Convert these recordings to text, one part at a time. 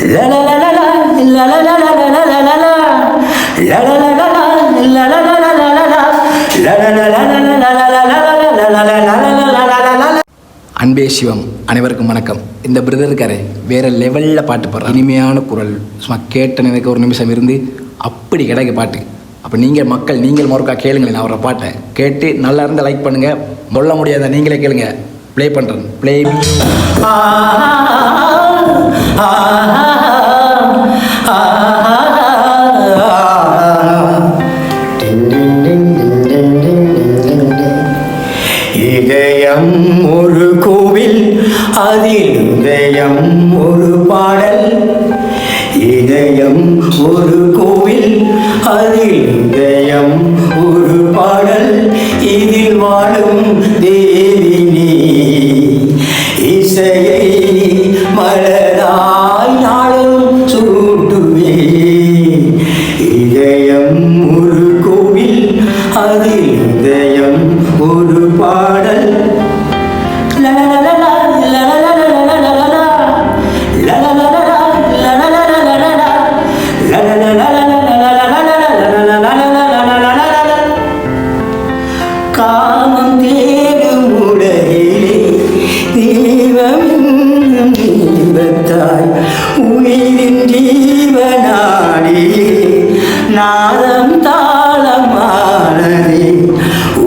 அன்பே சிவம், அனைவருக்கும் வணக்கம். இந்த பிரதருக்காரே வேறு லெவலில் பாட்டு பாடுற இனிமையான குரல். சும்மா கேட்ட எனக்கு ஒரு நிமிஷம் இருந்து அப்படி கிடைக்க பாட்டு. அப்போ நீங்கள் மக்கள் நீங்கள் மறுக்கா கேளுங்களேன். நான் அவரை பாட்டை கேட்டு நல்லா இருந்தால் லைக் பண்ணுங்கள், சொல்ல முடியாத நீங்களே கேளுங்க. ப்ளே பண்ணுறேன். ப்ளே இதயம் ஒரு கோவில், அதில் இதயம் ஒரு பாடல். இதயம் ஒரு கோவில், அதில் இதயம் ஒரு பாடல். இதில் வாழும் தேவினி இசையை மலராய் நாளும் சூட்டுவே. இதயம் ஒரு கோவில், அதில் இதயம் ஒரு பாடல். காமம் தேடும் உலகிலே தெய்வமென்னும் தெய்வத்தாய் உயிரின் ஜீவனாடியே நாதம் தாளமானதே.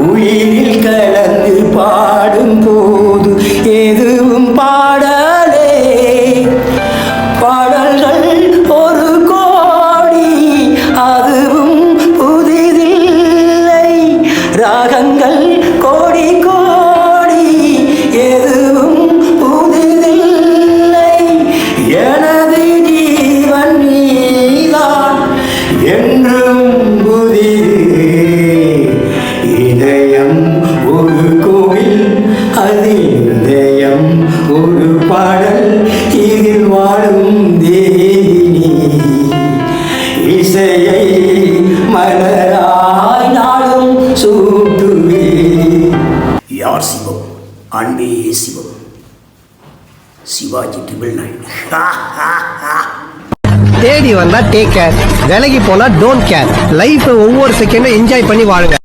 உயிரில் கலந்து பாடும் போது எதுவும் பாடலே. பாடல்கள் ஒரு கோடி, அதுவும் புதிதில்லை. ராகங்கள் கோடி கோடி, எதுவும் புதிதில்லை. எனது ஜீவன் நீதான் என்றும் புதிது. இதயம் ஒரு கோவில், அதில் இதயம் ஒரு பாடல். இதில் வாழும் தேவினி இசையை மலராய் நாளும் சூட்டுவே. யார் சிவம்? அன்பே சிவம். சிவாஜி 999. தேடி வந்தா டேக் கேர், விலகி போனா டோன்ட் கேர். லைஃப் ஒவ்வொரு செகண்டும் என்ஜாய் பண்ணி வாழுங்க.